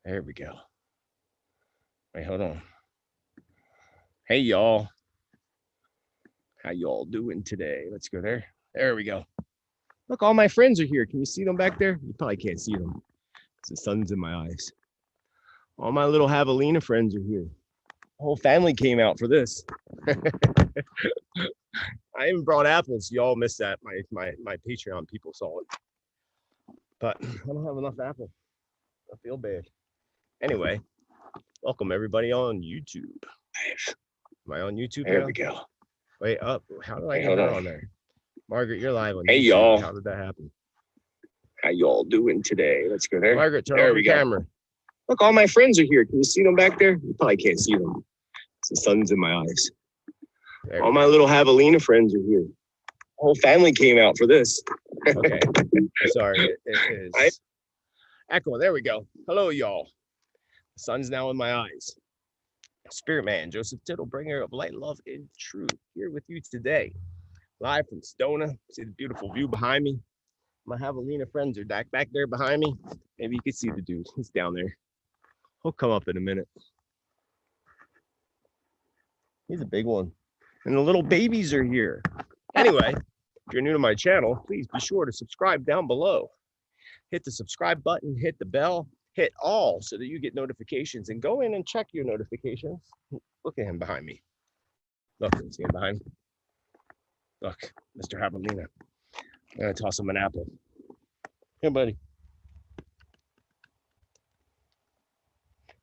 There we go. Wait, hold on. Hey, y'all. How y'all doing today? Let's go there. There we go. Look, all my friends are here. Can you see them back there? You probably can't see them. The sun's in my eyes. All my little javelina friends are here. The whole family came out for this. I even brought apples. Y'all missed that. My Patreon people saw it. But I don't have enough apple. I feel bad. Anyway, welcome everybody on YouTube. Am I on YouTube? There now? We go. Wait up. How do I get her on there? Margaret, you're live on YouTube. Hey, y'all. How did that happen? How y'all doing today? Let's go there. Margaret, turn on the camera. Look, all my friends are here. Can you see them back there? You probably can't see them. The sun's in my eyes. All my little javelina friends are here. The whole family came out for this. Okay. Sorry. It is echo. There we go. Hello, y'all. The sun's now in my eyes. Spiritman Joseph Tittel, bringer of light, love, and truth, here with you today. Live from Stona. See the beautiful view behind me. My javelina friends are back there behind me. Maybe you can see the dude. He's down there. He'll come up in a minute. He's a big one. And the little babies are here. Anyway, if you're new to my channel, please be sure to subscribe down below. Hit the subscribe button, hit the bell, hit all so that you get notifications, and go in and check your notifications. Look at him behind me. Look, see him behind me? Look, Mr. Javelina. I'm gonna toss him an apple. Here, buddy.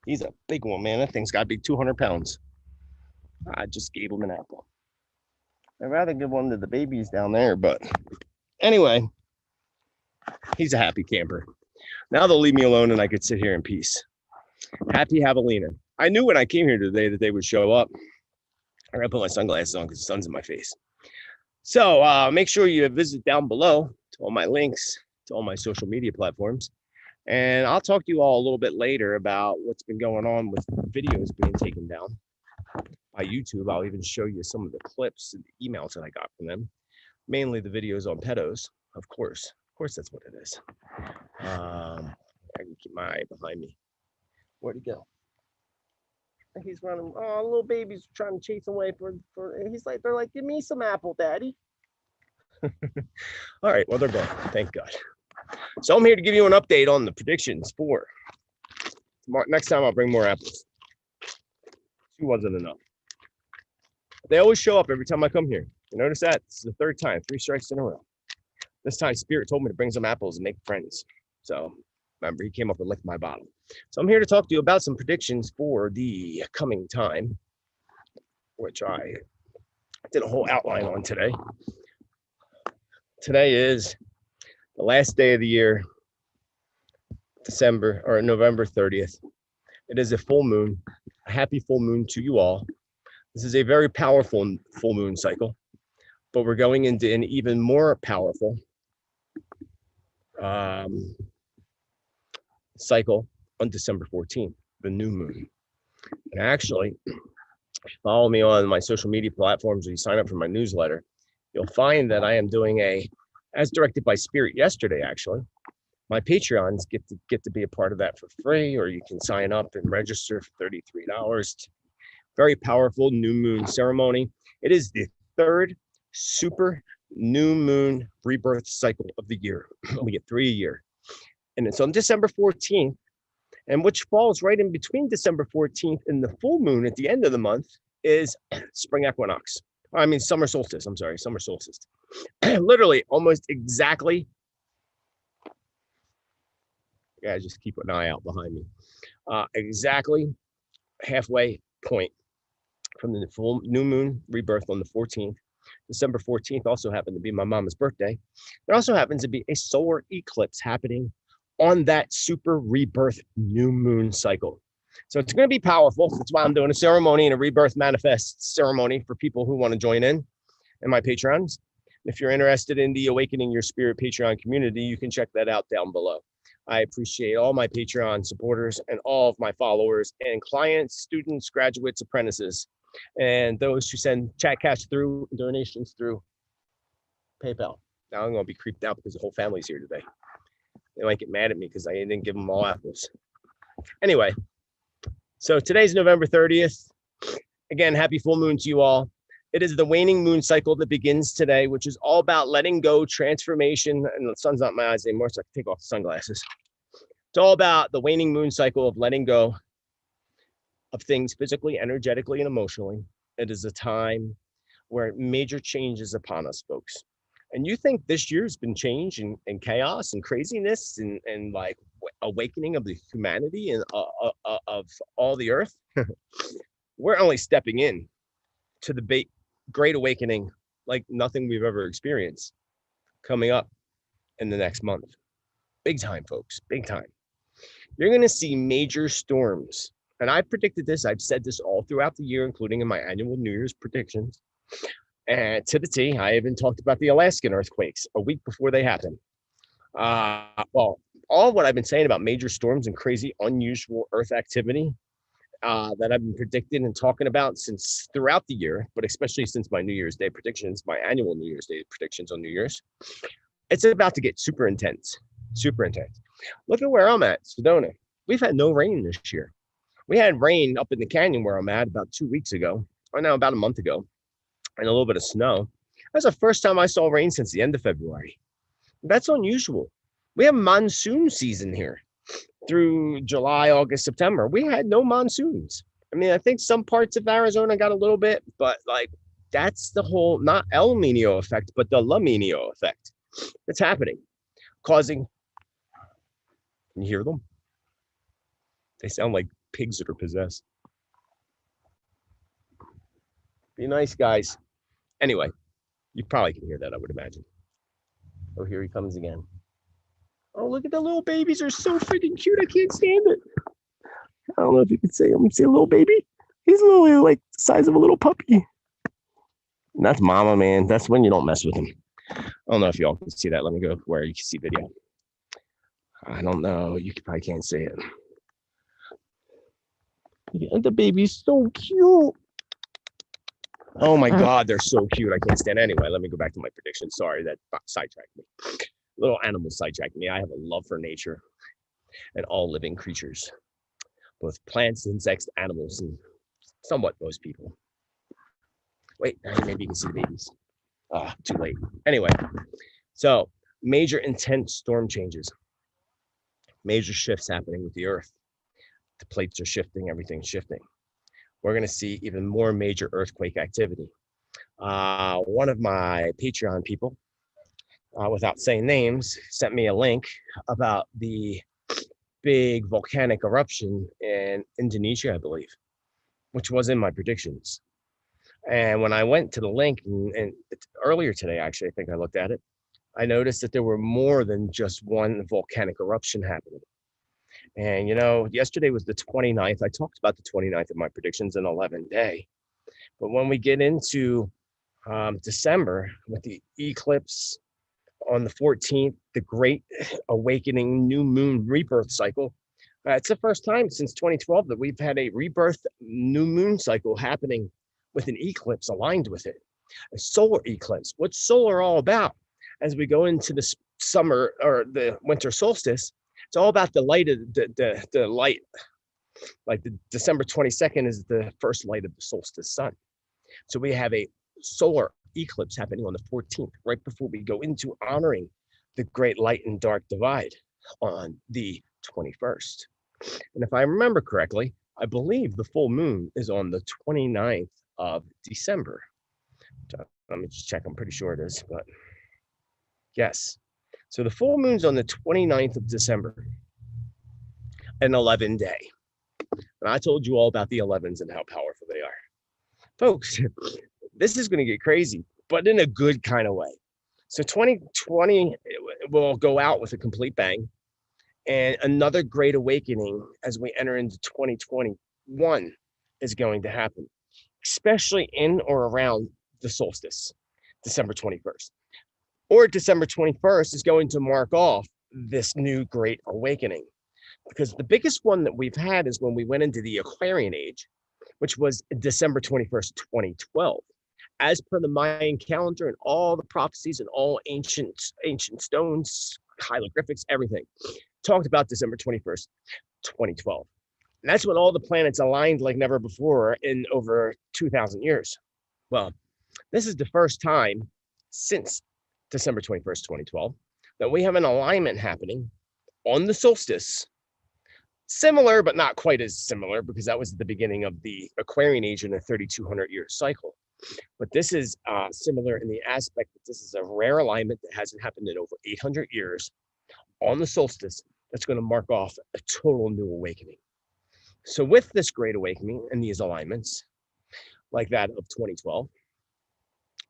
He's a big one, man. That thing's got to be 200 pounds. I just gave him an apple. I'd rather give one to the babies down there, but anyway, he's a happy camper. Now they'll leave me alone and I could sit here in peace. Happy Javelina. I knew when I came here today that they would show up. I gotta put my sunglasses on because the sun's in my face. So make sure you visit down below to all my links to all my social media platforms. And I'll talk to you all a little bit later about what's been going on with videos being taken down by YouTube. I'll even show you some of the clips and the emails that I got from them. Mainly the videos on pedos, of course. Of course, that's what it is. I can keep my eye behind me. Where'd he go? He's running. Oh, little baby's trying to chase him away for. They're like, give me some apple, daddy. All right, well, they're gone. Thank God. So I'm here to give you an update on the predictions for next time. I'll bring more apples. 2 wasn't enough. They always show up every time I come here. You notice that? This is the 3rd time, 3 strikes in a row. This time, Spirit told me to bring some apples and make friends. So remember, he came up and licked my bottle. So I'm here to talk to you about some predictions for the coming time, which I did a whole outline on today. Today is the last day of the year, November 30th. It is a full moon. A happy full moon to you all. This is a very powerful full moon cycle, but we're going into an even more powerful cycle on December 14th, the new moon. And actually, if you follow me on my social media platforms or you sign up for my newsletter, you'll find that I am doing as directed by Spirit yesterday, actually. My Patreons get to be a part of that for free, or you can sign up and register for $33. Very powerful new moon ceremony. It is the 3rd super new moon rebirth cycle of the year. We get 3 a year. And it's on December 14th, and which falls right in between December 14th and the full moon at the end of the month is spring equinox. I mean, summer solstice. I'm sorry, summer solstice. Literally almost exactly. Yeah, just keep an eye out behind me. Exactly halfway point from the full new moon rebirth on the 14th. December 14th also happened to be my mama's birthday. There also happens to be a solar eclipse happening on that super rebirth new moon cycle. So it's going to be powerful. That's why I'm doing a ceremony and a rebirth manifest ceremony for people who want to join in my Patreons. If you're interested in the Awakening Your Spirit Patreon community, you can check that out down below. I appreciate all my Patreon supporters and all of my followers and clients, students, graduates, apprentices, and those who send chat cash through donations through PayPal. Now I'm going to be creeped out because the whole family's here today. They might get mad at me because I didn't give them all apples. Anyway, so today's November 30th. Again, happy full moon to you all. It is the waning moon cycle that begins today, which is all about letting go, transformation, and the sun's not in my eyes anymore, so I can take off the sunglasses. It's all about the waning moon cycle of letting go of things physically, energetically, and emotionally. It is a time where major change is upon us, folks. And you think this year's been change and chaos and craziness and like awakening of the humanity and of all the earth? We're only stepping in to the great awakening like nothing we've ever experienced coming up in the next month. Big time, folks, big time. You're going to see major storms. And I predicted this. I've said this all throughout the year, including in my annual New Year's predictions. And to the T, I even talked about the Alaskan earthquakes a week before they happened. Well, all what I've been saying about major storms and crazy, unusual Earth activity that I've been predicting and talking about since throughout the year, but especially since my New Year's Day predictions, my annual New Year's Day predictions on New Year's, it's about to get super intense, super intense. Look at where I'm at, Sedona. We've had no rain this year. We had rain up in the canyon where I'm at about 2 weeks ago, or now about a month ago, and a little bit of snow. That's the first time I saw rain since the end of February. That's unusual. We have monsoon season here through July, August, September. We had no monsoons. I mean, I think some parts of Arizona got a little bit, but like that's the whole, not El Nino effect, but the La Nina effect that's happening, causing, can you hear them? They sound like pigs that are possessed. Be nice, guys. Anyway, you probably can hear that, I would imagine. Oh, here he comes again. Oh, look at the little babies. They're so freaking cute. I can't stand it. I don't know if you can see him. See a little baby? He's literally like the size of a little puppy. And that's mama, man. That's when you don't mess with him. I don't know if y'all can see that. Let me go where you can see video. I don't know. You probably can't see it. Yeah, the baby's so cute. Oh my God, they're so cute. I can't stand it. Anyway, let me go back to my prediction. Sorry, that sidetracked me. Little animals sidetracked me. I have a love for nature and all living creatures, both plants, insects, animals, and somewhat most people. Wait, maybe you can see the babies. Too late. Anyway, so major intense storm changes, major shifts happening with the earth. The plates are shifting, everything's shifting. We're going to see even more major earthquake activity. One of my Patreon people, without saying names, sent me a link about the big volcanic eruption in Indonesia, I believe, which was in my predictions. And when I went to the link, and earlier today, actually, I think I looked at it, I noticed that there were more than just one volcanic eruption happening. And, you know, yesterday was the 29th. I talked about the 29th of my predictions, an 11 day. But when we get into December with the eclipse on the 14th, the great awakening new moon rebirth cycle, it's the first time since 2012 that we've had a rebirth new moon cycle happening with an eclipse aligned with it, a solar eclipse. What's solar all about? As we go into the summer or the winter solstice, it's all about the light of the light. Like the December 22nd is the first light of the solstice sun. So we have a solar eclipse happening on the 14th, right before we go into honoring the great light and dark divide on the 21st. And if I remember correctly, I believe the full moon is on the 29th of December. Let me just check. I'm pretty sure it is, but yes. So the full moon's on the 29th of December, an 11 day. And I told you all about the 11s and how powerful they are. Folks, this is going to get crazy, but in a good kind of way. So 2020 will go out with a complete bang, and another great awakening as we enter into 2021 is going to happen, especially in or around the solstice, December 21st. Or December 21st is going to mark off this new great awakening, because the biggest one that we've had is when we went into the Aquarian age, which was December 21st, 2012. As per the Mayan calendar and all the prophecies and all ancient stones, hieroglyphics, everything, talked about December 21st, 2012. And that's when all the planets aligned like never before in over 2,000 years. Well, this is the first time since December 21st, 2012, that we have an alignment happening on the solstice. Similar, but not quite as similar, because that was at the beginning of the Aquarian age in a 3,200-year cycle. But this is similar in the aspect that this is a rare alignment that hasn't happened in over 800 years on the solstice. That's going to mark off a total new awakening. So with this great awakening and these alignments, like that of 2012,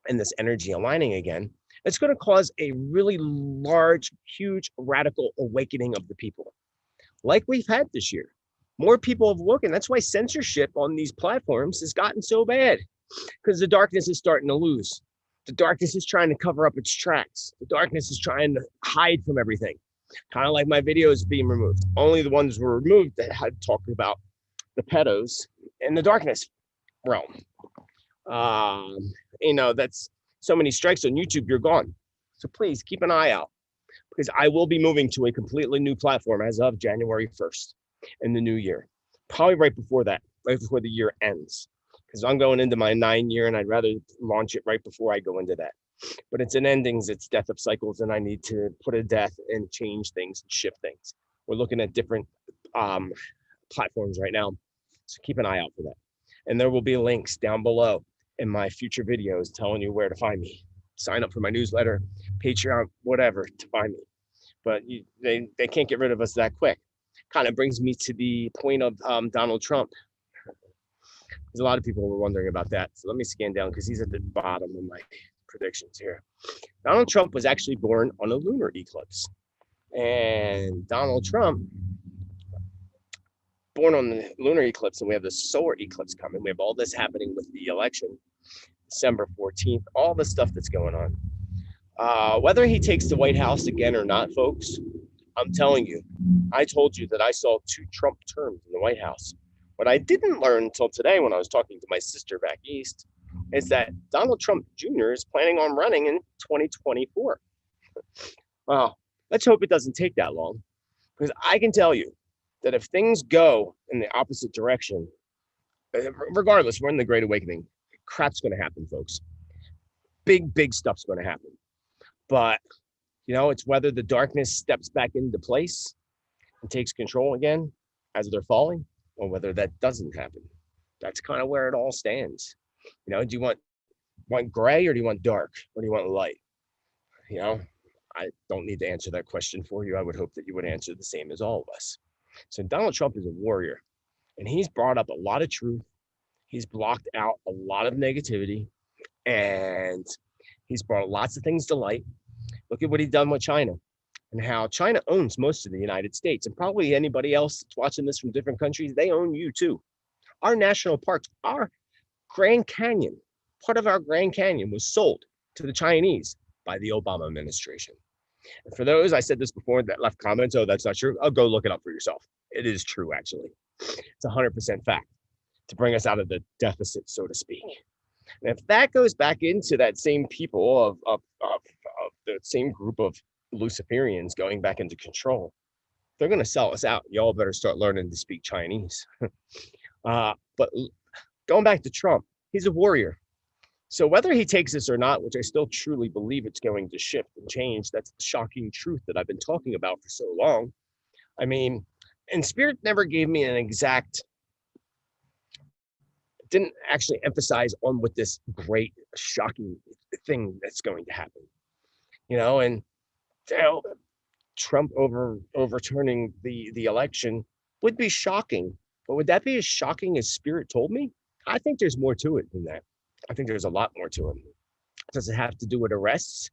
and this energy aligning again, it's going to cause a really large, huge, radical awakening of the people, like we've had this year. More people have awoken. That's why censorship on these platforms has gotten so bad, because the darkness is starting to lose. The darkness is trying to cover up its tracks. The darkness is trying to hide from everything. Kind of like my videos being removed. Only the ones were removed that had talked about the pedos in the darkness realm. That's so many strikes on YouTube, you're gone. So please keep an eye out, because I will be moving to a completely new platform as of January 1st in the new year. Probably right before that, right before the year ends, because I'm going into my 9th year and I'd rather launch it right before I go into that. But it's an endings, it's death of cycles, and I need to put a death and change things and shift things. We're looking at different platforms right now, so keep an eye out for that. And there will be links down below in my future videos telling you where to find me. Sign up for my newsletter, Patreon, whatever, to find me. But they can't get rid of us that quick. Kind of brings me to the point of Donald Trump. There's a lot of people were wondering about that. So let me scan down, because he's at the bottom of my predictions here. Donald Trump was actually born on a lunar eclipse. And Donald Trump, born on the lunar eclipse, and we have the solar eclipse coming. We have all this happening with the election, December 14th, all the stuff that's going on. Whether he takes the White House again or not, folks, I'm telling you, I told you that I saw 2 Trump terms in the White House. What I didn't learn until today when I was talking to my sister back east is that Donald Trump Jr. is planning on running in 2024. Well, let's hope it doesn't take that long, because I can tell you that if things go in the opposite direction, regardless, we're in the Great Awakening, crap's going to happen, folks. Big stuff's going to happen. But, it's whether the darkness steps back into place and takes control again as they're falling, or whether that doesn't happen. That's kind of where it all stands. Do you want gray, or do you want dark, or do you want light? I don't need to answer that question for you. I would hope that you would answer the same as all of us. So Donald Trump is a warrior, and he's brought up a lot of truth. He's blocked out a lot of negativity, and he's brought lots of things to light. Look at what he's done with China, and how China owns most of the United States, and probably anybody else that's watching this from different countries, they own you too. Our national parks, our Grand Canyon, part of our Grand Canyon was sold to the Chinese by the Obama administration. And for those, I said this before, that left comments, oh, that's not true. I'll go look it up for yourself. It is true, actually. It's 100% fact, to bring us out of the deficit, so to speak. And if that goes back into that same people of the same group of Luciferians going back into control, they're going to sell us out. Y'all better start learning to speak Chinese. But going back to Trump, he's a warrior. So whether he takes this or not, which I still truly believe it's going to shift and change, that's the shocking truth that I've been talking about for so long. I mean, and Spirit never gave me an exact, didn't actually emphasize on what this great, shocking thing that's going to happen. And Trump overturning the election would be shocking. But would that be as shocking as Spirit told me? I think there's more to it than that. I think there's a lot more to it. Does it have to do with arrests?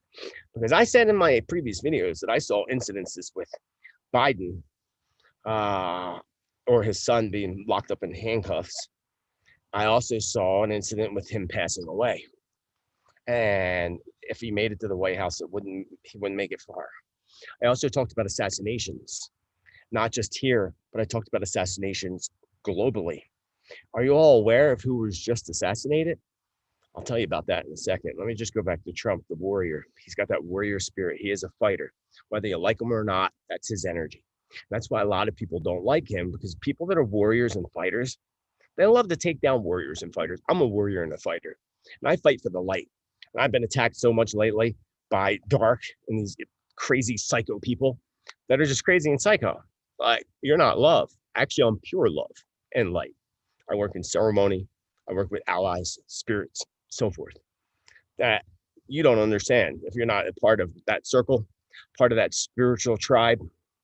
Because I said in my previous videos that I saw incidences with Biden or his son being locked up in handcuffs. I also saw an incident with him passing away. And if he made it to the White House, he wouldn't make it far. I also talked about assassinations, not just here, but I talked about assassinations globally. Are you all aware of who was just assassinated? I'll tell you about that in a second. Let me just go back to Trump, the warrior. He's got that warrior spirit. He is a fighter. Whether you like him or not, that's his energy. That's why a lot of people don't like him, because people that are warriors and fighters, they love to take down warriors and fighters. I'm a warrior and a fighter, and I fight for the light. And I've been attacked so much lately by dark and these crazy psycho people that are just crazy and psycho. Like, you're not love. Actually, I'm pure love and light. I work in ceremony. I work with allies, spirits, so forth. That you don't understand. If you're not a part of that circle, part of that spiritual tribe,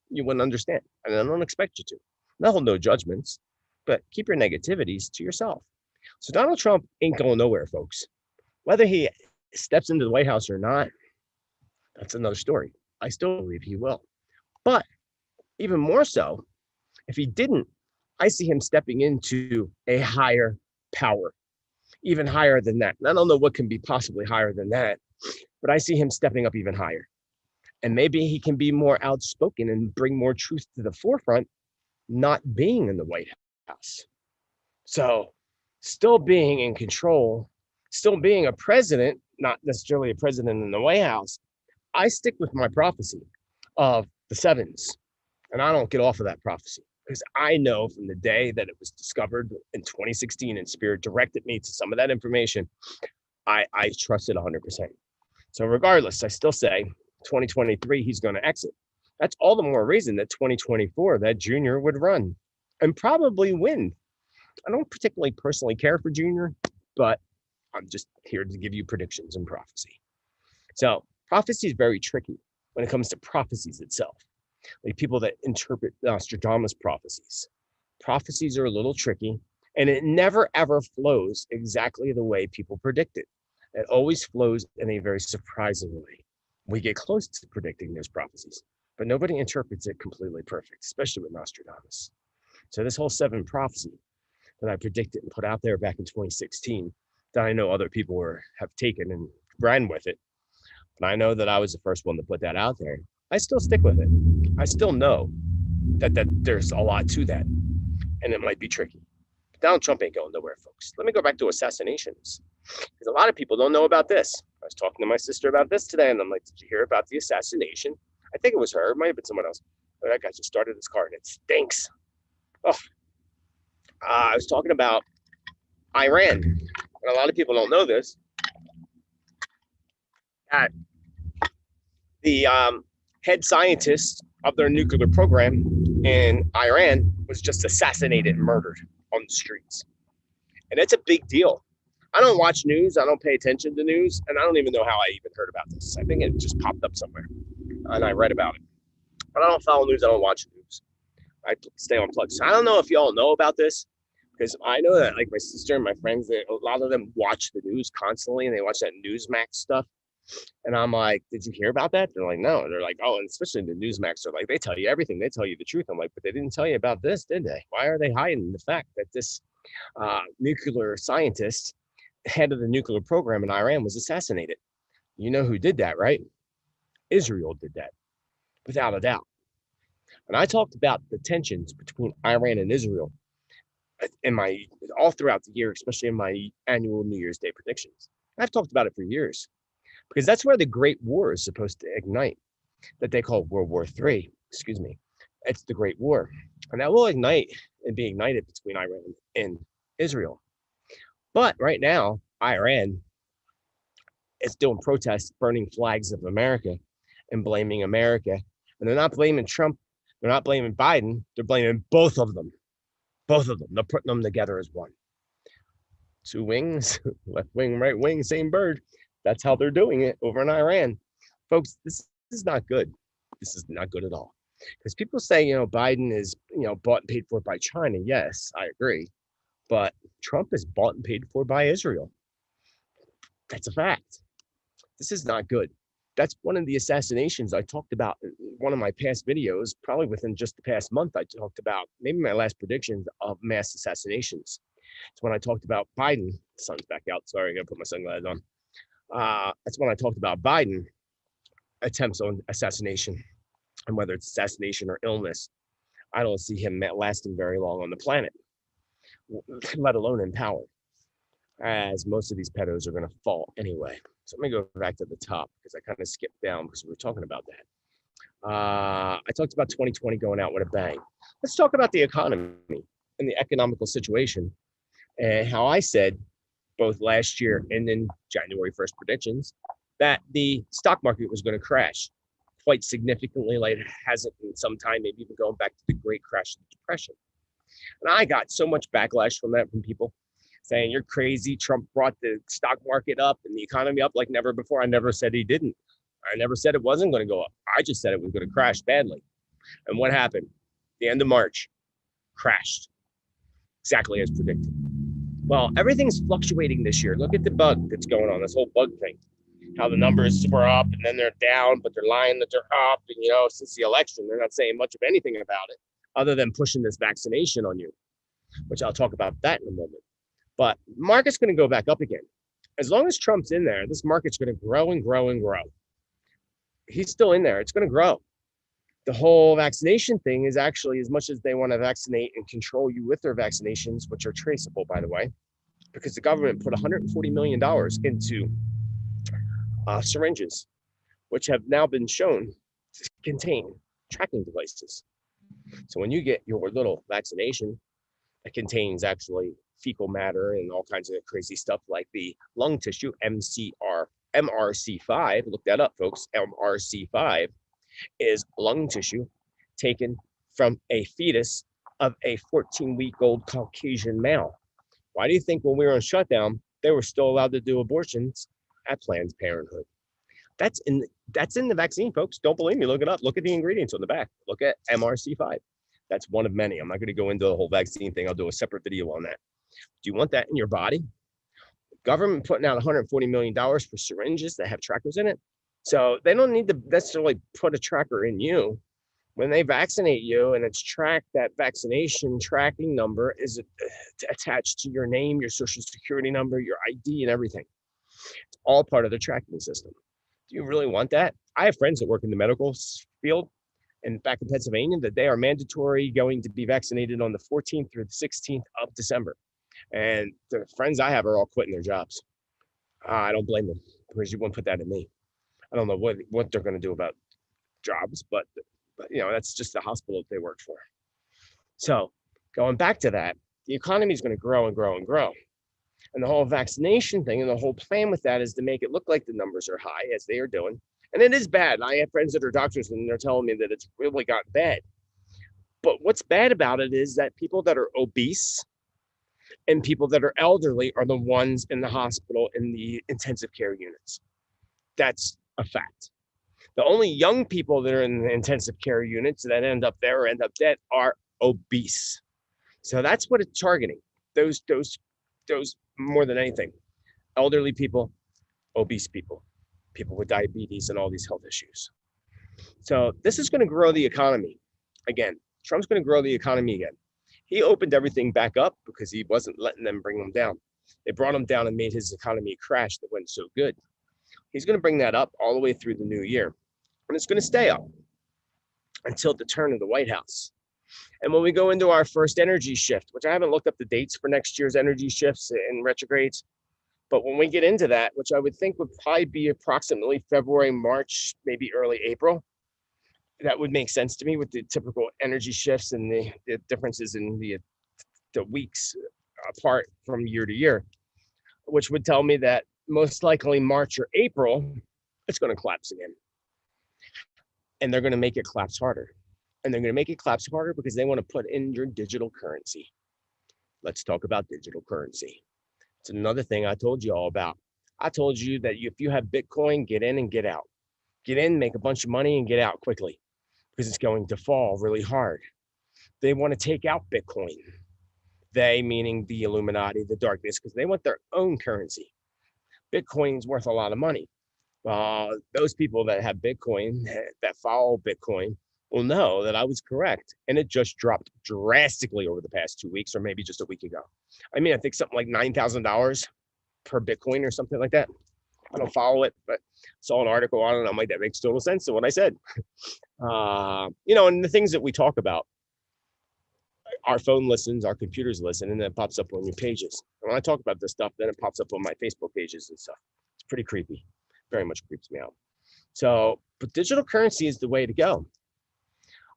you wouldn't understand. And I don't expect you to. They'll hold no judgments, but keep your negativities to yourself. So Donald Trump ain't going nowhere, folks. Whether he steps into the White House or not, that's another story. I still believe he will. But even more so, if he didn't, I see him stepping into a higher power, even higher than that. And I don't know what can be possibly higher than that, but I see him stepping up even higher. And maybe he can be more outspoken and bring more truth to the forefront, not being in the White House. So still being in control, still being a president, not necessarily a president in the White House, I stick with my prophecy of the sevens. And I don't get off of that prophecy, because I know from the day that it was discovered in 2016 and Spirit directed me to some of that information, I trust it 100%. So regardless, I still say 2023, he's going to exit. That's all the more reason that 2024, that Junior would run and probably win. I don't particularly personally care for Junior, but I'm just here to give you predictions and prophecy. So prophecy is very tricky when it comes to prophecies itself. Like people that interpret Nostradamus prophecies. Prophecies are a little tricky, and it never ever flows exactly the way people predict it. It always flows in a very surprising way. We get close to predicting those prophecies, but nobody interprets it completely perfect, especially with Nostradamus. So this whole seven prophecy that I predicted and put out there back in 2016, that I know other people have taken and ran with it, but I know that I was the first one to put that out there. I still stick with it. I still know that there's a lot to that, and it might be tricky. But Donald Trump ain't going nowhere, folks. Let me go back to assassinations, because a lot of people don't know about this. I was talking to my sister about this today, and I'm like, did you hear about the assassination? I think it was her. It might have been someone else. But that guy just started his car, and it stinks. Oh, I was talking about Iran, and a lot of people don't know this. That the head scientist of their nuclear program in Iran was just assassinated and murdered on the streets. And it's a big deal. I don't watch news. I don't pay attention to news. And I don't even know how I even heard about this. I think it just popped up somewhere and I read about it. But I don't follow news. I don't watch news. I stay unplugged. So I don't know if y'all know about this, because I know that like my sister and my friends, a lot of them watch the news constantly, and they watch that Newsmax stuff. And I'm like, did you hear about that? They're like, no. And they're like, oh, and especially the Newsmax are like, they tell you everything. They tell you the truth. I'm like, but they didn't tell you about this, did they? Why are they hiding the fact that this nuclear scientist, head of the nuclear program in Iran, was assassinated? You know who did that, right? Israel did that, without a doubt. And I talked about the tensions between Iran and Israel in all throughout the year, especially in my annual New Year's Day predictions. I've talked about it for years, because that's where the Great War is supposed to ignite, that they call World War III. Excuse me. It's the Great War. And that will ignite and be ignited between Iran and Israel. But right now, Iran is doing protests, burning flags of America and blaming America. And they're not blaming Trump. They're not blaming Biden. They're blaming both of them. Both of them. They're putting them together as one. Two wings, left wing, right wing, same bird. That's how they're doing it over in Iran. Folks, this is not good. This is not good at all. Because people say, Biden is, bought and paid for by China. Yes, I agree. But Trump is bought and paid for by Israel. That's a fact. This is not good. That's one of the assassinations I talked about in one of my past videos, probably within just the past month. I talked about maybe my last predictions of mass assassinations. It's when I talked about Biden. The sun's back out. Sorry, I got to put my sunglasses on. That's when I talked about Biden attempts on assassination, and whether it's assassination or illness. I don't see him lasting very long on the planet, let alone in power, as most of these pedos are going to fall anyway. So let me go back to the top, because I kind of skipped down because we were talking about that. I talked about 2020 going out with a bang. Let's talk about the economy and the economical situation and how I said both last year and in January 1st predictions that the stock market was going to crash quite significantly, like it hasn't in some time, maybe even going back to the great crash of the depression. And I got so much backlash from that from people saying, you're crazy. Trump brought the stock market up and the economy up like never before. I never said he didn't. I never said it wasn't going to go up. I just said it was going to crash badly. And what happened? The end of March, crashed exactly as predicted. Well, everything's fluctuating this year. Look at the bug that's going on, this whole bug thing. How the numbers were up and then they're down, but they're lying that they're up. And, you know, since the election, they're not saying much of anything about it other than pushing this vaccination on you, which I'll talk about that in a moment. But market's going to go back up again. As long as Trump's in there, this market's going to grow and grow and grow. He's still in there. It's going to grow. The whole vaccination thing is actually, as much as they want to vaccinate and control you with their vaccinations, which are traceable, by the way, because the government put $140 million into syringes, which have now been shown to contain tracking devices. So when you get your little vaccination, it contains actually fecal matter and all kinds of crazy stuff like the lung tissue, MRC5. Look that up, folks. MRC5 is lung tissue taken from a fetus of a 14-week-old Caucasian male. Why do you think when we were on shutdown, they were still allowed to do abortions at Planned Parenthood? That's in the vaccine, folks. Don't believe me, look it up. Look at the ingredients on the back. Look at MRC5. That's one of many. I'm not going to go into the whole vaccine thing. I'll do a separate video on that. Do you want that in your body? The government putting out $140 million for syringes that have trackers in it. So they don't need to necessarily put a tracker in you. When they vaccinate you and it's tracked, that vaccination tracking number is attached to your name, your social security number, your ID and everything. It's all part of the tracking system. Do you really want that? I have friends that work in the medical field and back in Pennsylvania that they are mandatory going to be vaccinated on the 14th through the 16th of December. And the friends I have are all quitting their jobs. I don't blame them because you wouldn't put that in me. I don't know what they're going to do about jobs, but you know, that's just the hospital that they worked for. So going back to that, the economy is going to grow and grow and grow. And the whole vaccination thing and the whole plan with that is to make it look like the numbers are high, as they are doing. And it is bad. I have friends that are doctors and they're telling me that it's really gotten bad. But what's bad about it is that people that are obese and people that are elderly are the ones in the hospital in the intensive care units. That's a fact. The only young people that are in the intensive care units that end up there or end up dead are obese. So that's what it's targeting. Those more than anything. Elderly people, obese people, people with diabetes and all these health issues. So this is going to grow the economy. Again, Trump's going to grow the economy again. He opened everything back up because he wasn't letting them bring them down. They brought him down and made his economy crash that went so good. He's going to bring that up all the way through the new year. And it's going to stay up until the turn of the White House. And when we go into our first energy shift, which I haven't looked up the dates for next year's energy shifts and retrogrades, but when we get into that, which I would think would probably be approximately February, March, maybe early April, that would make sense to me with the typical energy shifts and the differences in the weeks apart from year to year, which would tell me that most likely March or April, it's going to collapse again. And they're going to make it collapse harder. And they're going to make it collapse harder because they want to put in your digital currency. Let's talk about digital currency. It's another thing I told you all about. I told you that if you have Bitcoin, get in and get out. Get in, make a bunch of money, and get out quickly because it's going to fall really hard. They want to take out Bitcoin. They, meaning the Illuminati, the darkness, because they want their own currency. Bitcoin's worth a lot of money. Those people that have Bitcoin, that follow Bitcoin, will know that I was correct. And it just dropped drastically over the past 2 weeks, or maybe just a week ago. I mean, I think something like $9,000 per Bitcoin or something like that. I don't follow it, but saw an article on it. I'm like, that makes total sense to what I said. You know, and the things that we talk about, our phone listens, our computers listen, and then it pops up on your pages. And when I talk about this stuff, then it pops up on my Facebook pages and stuff. It's pretty creepy. Very much creeps me out. So, but digital currency is the way to go.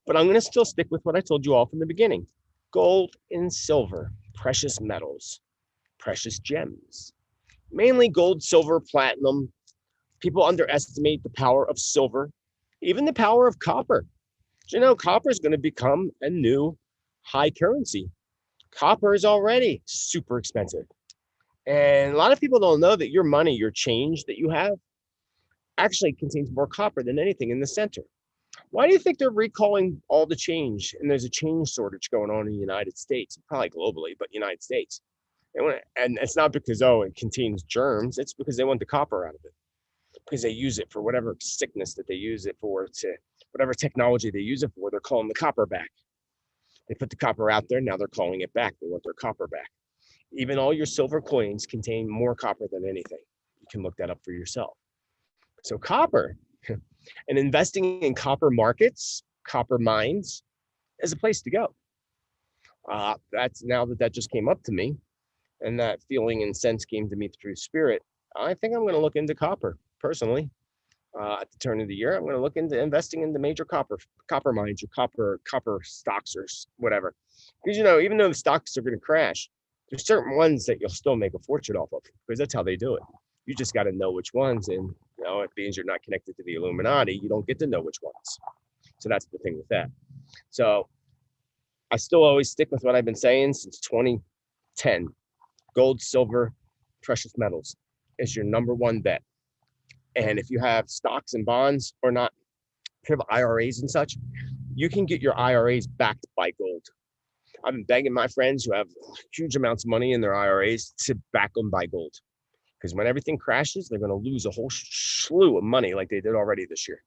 But I'm going to still stick with what I told you all from the beginning. Gold and silver, precious metals, precious gems, mainly gold, silver, platinum. People underestimate the power of silver, even the power of copper. You know, copper is going to become a new high currency. Copper is already super expensive. And a lot of people don't know that your money, your change that you have, actually contains more copper than anything in the center. Why do you think they're recalling all the change? And there's a change shortage going on in the United States, probably globally, but United States. And it's not because, oh, it contains germs. It's because they want the copper out of it, because they use it for whatever sickness that they use it for, to whatever technology they use it for. They're calling the copper back. They put the copper out there. Now they're calling it back. They want their copper back. Even all your silver coins contain more copper than anything. You can look that up for yourself. So copper and investing in copper markets, copper mines is a place to go. That's now that just came up to me, and that feeling and sense came to me through spirit. I think I'm going to look into copper personally. At the turn of the year, I'm going to look into investing in the major copper mines or copper stocks or whatever. Because, you know, even though the stocks are going to crash, there's certain ones that you'll still make a fortune off of, because that's how they do it. You just got to know which ones, and you know, it means you're not connected to the Illuminati. You don't get to know which ones. So that's the thing with that. So I still always stick with what I've been saying since 2010. Gold, silver, precious metals is your number one bet. And if you have stocks and bonds or not, if you have IRAs and such, you can get your IRAs backed by gold. I've been begging my friends who have huge amounts of money in their IRAs to back them by gold. Because when everything crashes, they're going to lose a whole slew of money like they did already this year.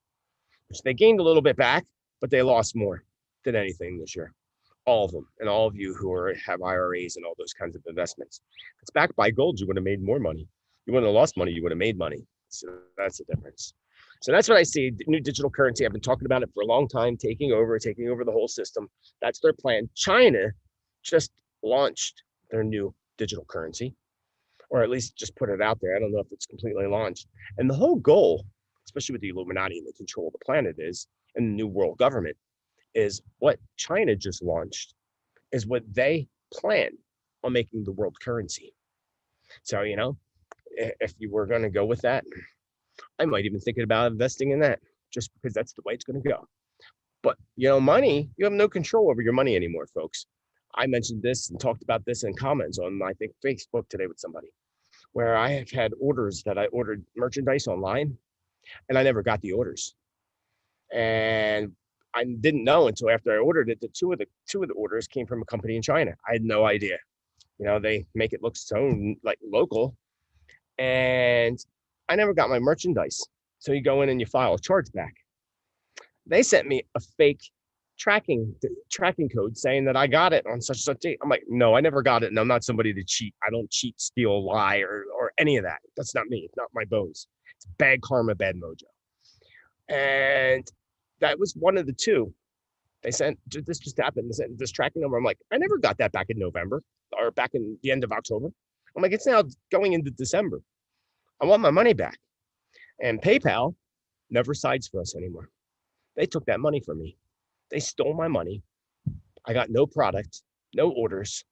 So they gained a little bit back, but they lost more than anything this year. All of them, and all of you who have IRAs and all those kinds of investments. If it's backed by gold, you would have made more money. You wouldn't have lost money, you would have made money. So that's the difference. So that's what I see. The new digital currency. I've been talking about it for a long time, taking over the whole system. That's their plan. China just launched their new digital currency, or at least just put it out there. I don't know if it's completely launched. And the whole goal, especially with the Illuminati and the control of the planet and the new world government, is what China just launched, is what they plan on making the world currency. So, you know, if you were going to go with that, I might even thinking about investing in that, just because that's the way it's going to go. But, you know, money, you have no control over your money anymore, folks. I mentioned this and talked about this in comments on, I think, Facebook today with somebody, where I have had orders that I ordered merchandise online, and I never got the orders. And I didn't know until after I ordered it that two of the orders came from a company in China. I had no idea. You know, they make it look so like local, and I never got my merchandise. So you go in and you file a chargeback. They sent me a fake tracking code saying that I got it on such date. I'm like, no, I never got it, and I'm not somebody to cheat. I don't cheat, steal, lie, or any of that. That's not me. It's not my bones. It's bad karma, bad mojo. And that was one of the two. They sent, this just happened. They sent this tracking number. I'm like, I never got that back in November or back in the end of October. I'm like, it's now going into December. I want my money back. And PayPal never sides for us anymore. They took that money from me. They stole my money. I got no product, no orders,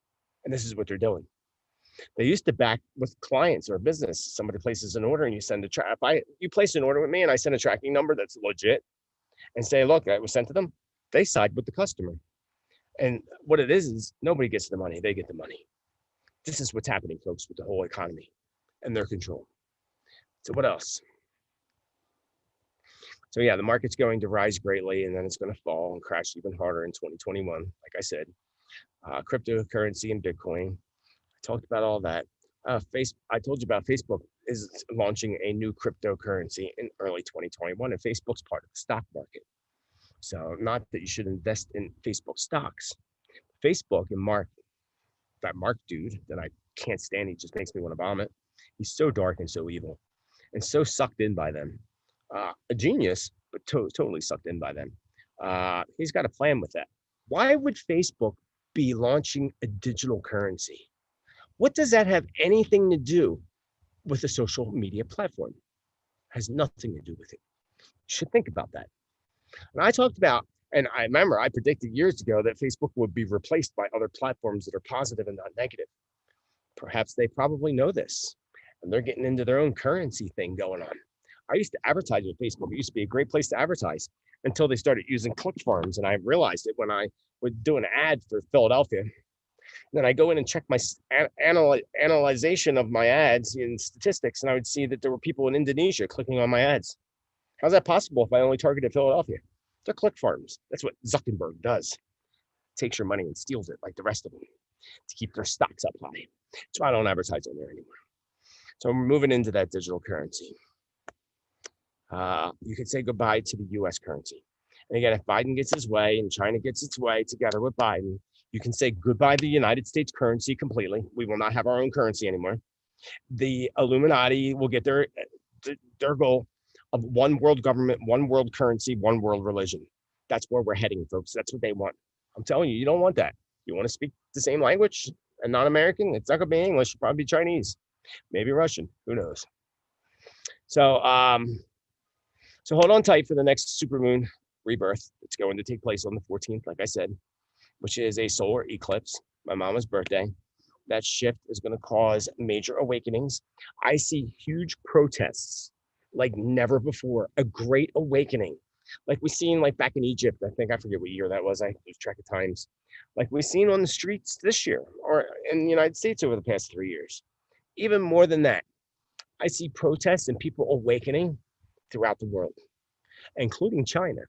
and this is what they're doing. They used to back with clients or business. Somebody places an order and you send you place an order with me and I send a tracking number that's legit and say, look, that was sent to them. They side with the customer. And what it is nobody gets the money. They get the money. This is what's happening, folks, with the whole economy and their control. So what else? So yeah, the market's going to rise greatly, and then it's going to fall and crash even harder in 2021. Like I said, cryptocurrency and Bitcoin. I talked about all that. I told you about Facebook is launching a new cryptocurrency in early 2021, and Facebook's part of the stock market. So not that you should invest in Facebook stocks. Facebook and that Mark dude that I can't stand, he just makes me want to vomit. He's so dark and so evil and so sucked in by them. A genius, but totally sucked in by them. He's got a plan with that. Why would Facebook be launching a digital currency? What does that have anything to do with a social media platform? It has nothing to do with it. You should think about that. And I talked about And I remember I predicted years ago that Facebook would be replaced by other platforms that are positive and not negative. Perhaps they probably know this, and they're getting into their own currency thing going on. I used to advertise with Facebook. It used to be a great place to advertise until they started using click farms. And I realized it when I would do an ad for Philadelphia. Then I go in and check my analyzation of my ads in statistics, and I would see that there were people in Indonesia clicking on my ads. How's that possible if I only targeted Philadelphia? They're click farms. That's what Zuckerberg does. Takes your money and steals it like the rest of them to keep their stocks up high. That's why I don't advertise on there anymore. So we're moving into that digital currency. You could say goodbye to the US currency. And again, if Biden gets his way and China gets its way together with Biden, you can say goodbye to the United States currency completely. We will not have our own currency anymore. The Illuminati will get their goal of one world government, one world currency, one world religion. That's where we're heading, folks. That's what they want. I'm telling you, you don't want that. You want to speak the same language and not American? It's not going to be English. It'll probably be Chinese, maybe Russian. Who knows? So, so hold on tight for the next supermoon rebirth. It's going to take place on the 14th, like I said, which is a solar eclipse, my mama's birthday. That shift is going to cause major awakenings. I see huge protests like never before, a great awakening. Like we seen like back in Egypt, I forget what year that was. I lose track of times. Like we've seen on the streets this year or in the United States over the past 3 years. Even more than that, I see protests and people awakening throughout the world, including China.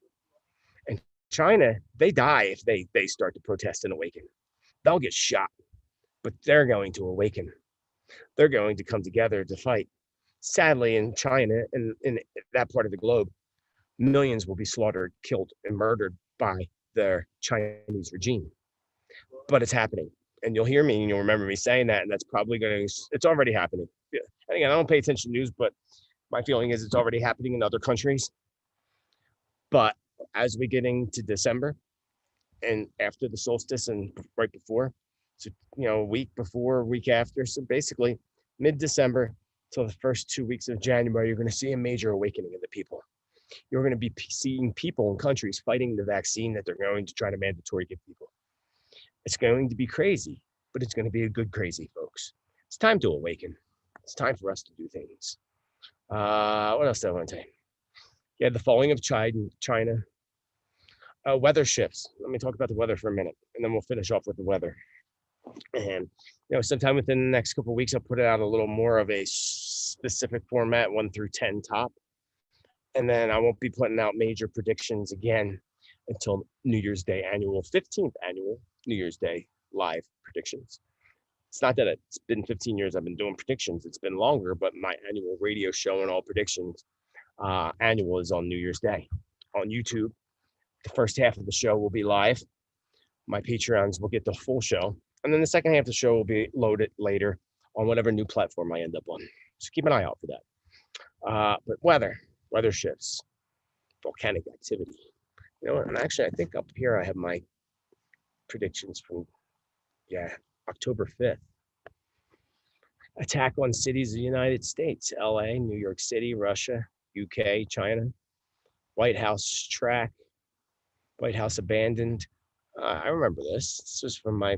And China, they die if they start to protest and awaken. They'll get shot, but they're going to awaken. They're going to come together to fight. Sadly, in China and in that part of the globe, millions will be slaughtered, killed, and murdered by their Chinese regime. But it's happening. And you'll hear me and you'll remember me saying that, and that's probably it's already happening. Yeah. And again, I don't pay attention to news, but my feeling is it's already happening in other countries. But as we get into December and after the solstice and right before, so, a week before, a week after, so basically mid-December till the first 2 weeks of January, you're going to see a major awakening of the people. You're going to be seeing people in countries fighting the vaccine that they're going to try to mandatory give people. It's going to be crazy, but it's going to be a good crazy, folks. It's time to awaken. It's time for us to do things. What else do I want to say? Yeah, the falling of China. Weather shifts. Let me talk about the weather for a minute, and then we'll finish off with the weather. And sometime within the next couple of weeks, I'll put it out a little more of a specific format, 1 through 10 top. And then I won't be putting out major predictions again until New Year's Day annual, 15th annual New Year's Day live predictions. It's not that it's been 15 years I've been doing predictions. It's been longer, but my annual radio show and all predictions annual is on New Year's Day on YouTube. The first half of the show will be live. My Patreons will get the full show. And then the second half of the show will be loaded later on whatever new platform I end up on. So keep an eye out for that. But weather shifts, volcanic activity. And actually, I think up here I have my predictions from, October 5th. Attack on cities of the United States, LA, New York City, Russia, UK, China. White House track, White House abandoned. I remember this. This was from my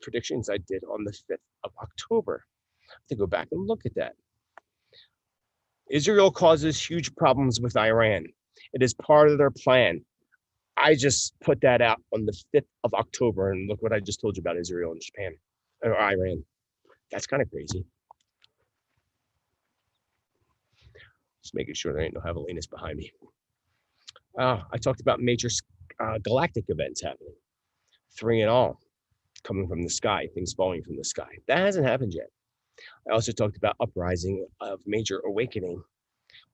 predictions I did on the 5th of October. I have to go back and look at that. Israel causes huge problems with Iran. It is part of their plan. I just put that out on the 5th of October, and look what I just told you about Israel and Japan, or Iran. That's kind of crazy. Just making sure there ain't no javelinas behind me. I talked about major galactic events happening. 3 in all, coming from the sky, things falling from the sky. That hasn't happened yet. I also talked about uprising of major awakening,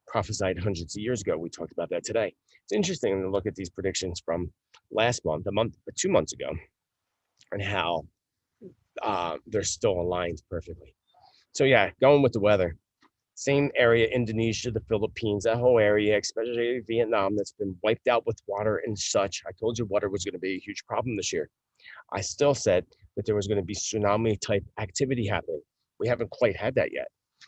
prophesied hundreds of years ago. We talked about that today. It's interesting to look at these predictions from last month, 2 months ago, and how they're still aligned perfectly. So yeah, going with the weather. Same area, Indonesia, the Philippines, that whole area, especially Vietnam, that's been wiped out with water and such. I told you water was going to be a huge problem this year. I still said that there was going to be tsunami type activity happening. We haven't quite had that yet.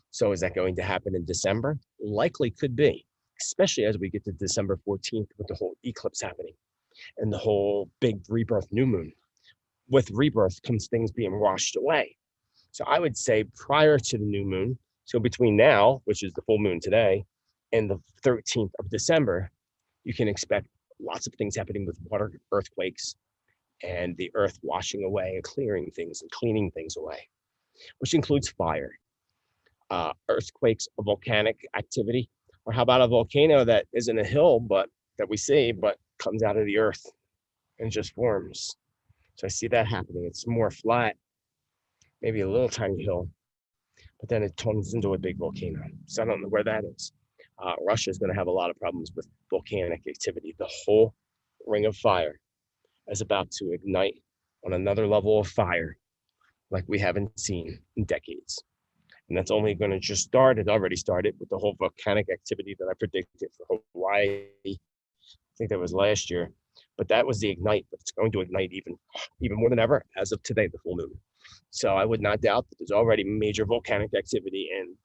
So is that going to happen in December? Likely could be, especially as we get to December 14th with the whole eclipse happening. and the whole big rebirth new moon. With rebirth comes things being washed away. So I would say prior to the new moon, so between now, which is the full moon today, and the 13th of December, you can expect lots of things happening with water, earthquakes, and the earth washing away and clearing things and cleaning things away, which includes fire, earthquakes, volcanic activity, or how about a volcano that isn't a hill, but that we see, but comes out of the earth and just forms. So I see that happening. It's more flat, maybe a little tiny hill, but then it turns into a big volcano. So I don't know where that is. Russia is going to have a lot of problems with volcanic activity. The whole ring of fire is about to ignite on another level of fire like we haven't seen in decades. And that's only going to just start. It already started with the whole volcanic activity that I predicted for Hawaii. I think that was last year, but that was the ignite, but it's going to ignite even more than ever as of today, the full moon. So I would not doubt that there's already major volcanic activity and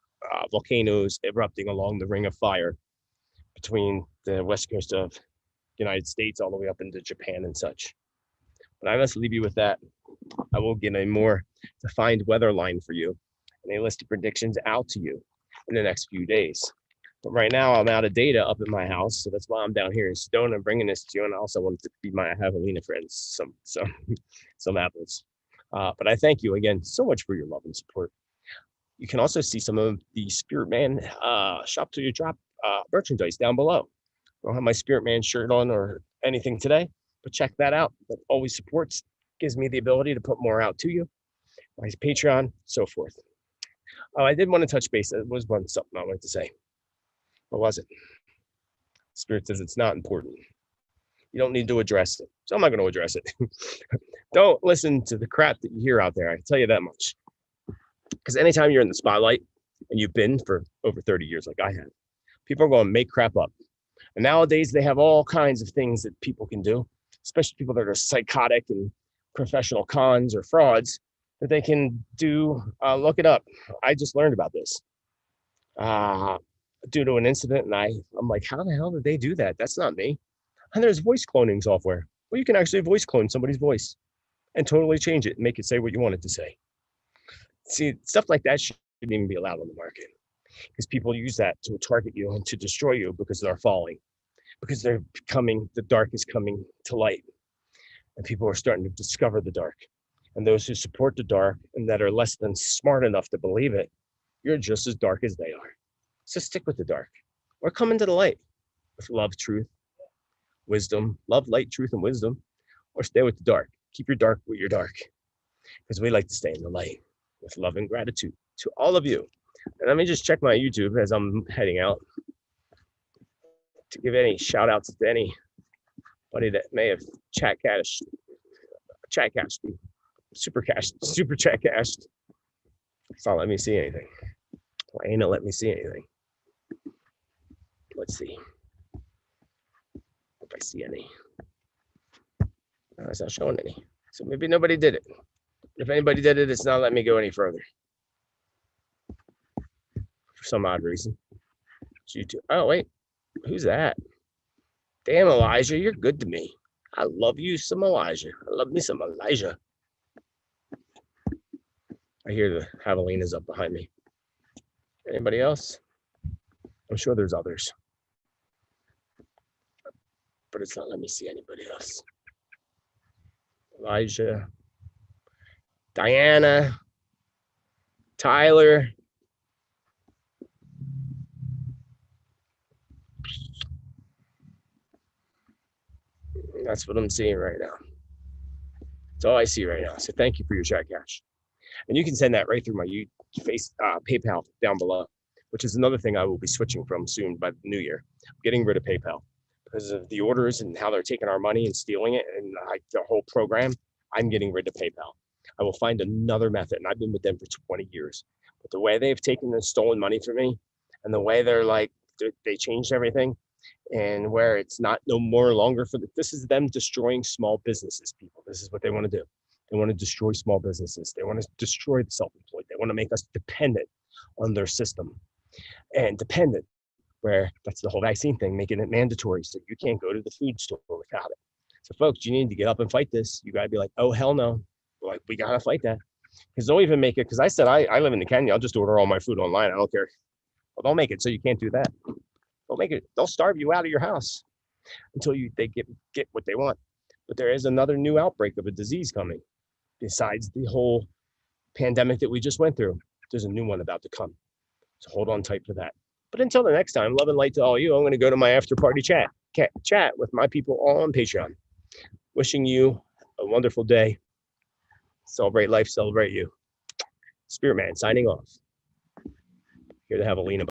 volcanoes erupting along the ring of fire between the west coast of the United States all the way up into Japan and such. But I must leave you with that. I will get a more defined weather line for you and a list of predictions out to you in the next few days. But right now I'm out of data up in my house, so that's why I'm down here in Stone and bringing this to you. And I also wanted to feed my Javelina friends some apples. But I thank you again so much for your love and support. You can also see some of the Spiritman shop till you drop merchandise down below. I don't have my Spiritman shirt on or anything today, but check that out. That always supports, gives me the ability to put more out to you. My Patreon, so forth. Oh, I did want to touch base. There was something I wanted to say. What was it? Spirit says it's not important. You don't need to address it. So I'm not going to address it. Don't listen to the crap that you hear out there. I can tell you that much. Because anytime you're in the spotlight, and you've been for over 30 years like I have, people are going to make crap up. And nowadays they have all kinds of things that people can do, especially people that are psychotic and professional cons or frauds, that they can do. Look it up. I just learned about this due to an incident, and I'm like, how the hell did they do that? That's not me. And there's voice cloning software where you can actually voice clone somebody's voice and totally change it and make it say what you want it to say. See, stuff like that shouldn't even be allowed on the market, because people use that to target you and to destroy you because they're falling, because the dark is coming to light, and people are starting to discover the dark. And those who support the dark and that are less than smart enough to believe it, you're just as dark as they are. So stick with the dark, or come into the light with love, truth, wisdom, love, light, truth, and wisdom, or stay with the dark. Keep your dark with your dark, because we like to stay in the light with love and gratitude to all of you. And let me just check my YouTube as I'm heading out to give any shout outs to anybody that may have super chat cashed. It's not letting me see anything. Why ain't it let me see anything? Let's see if I see any. No, it's not showing any. So maybe nobody did it. If anybody did it, it's not letting me go any further for some odd reason. It's YouTube. Oh wait, who's that? Damn, Elijah, you're good to me. I love you some Elijah. I love me some Elijah. I hear the javelinas up behind me. Anybody else? I'm sure there's others, but it's not letting me see anybody else. Elijah, Diana, Tyler. That's what I'm seeing right now. That's all I see right now. So thank you for your chat cash. And you can send that right through my PayPal down below, which is another thing I will be switching from soon by the new year. I'm getting rid of PayPal because of the orders and how they're taking our money and stealing it, and the whole program. I'm getting rid of PayPal. I will find another method, and I've been with them for 20 years. But the way they've taken and stolen money from me, and the way they changed everything, and where it's not no more longer this is them destroying small businesses, people. This is what they want to do. They want to destroy small businesses. They want to destroy the self-employed. They want to make us dependent on their system, and dependent where that's the whole vaccine thing, making it mandatory so you can't go to the food store without it. So folks, you need to get up and fight this. You got to be like, oh, hell no. Like, we got to fight that. Because they'll even make it, because I said, I live in the Kenya. I'll just order all my food online. I don't care. Well, they'll make it so you can't do that. They'll make it. They'll starve you out of your house until they get what they want. But there is another new outbreak of a disease coming. Besides the whole pandemic that we just went through, there's a new one about to come. So hold on tight for that. But until the next time, love and light to all you. I'm going to go to my after party chat with my people all on Patreon. Wishing you a wonderful day. Celebrate life, celebrate you. Spiritman signing off. Here to have Alina.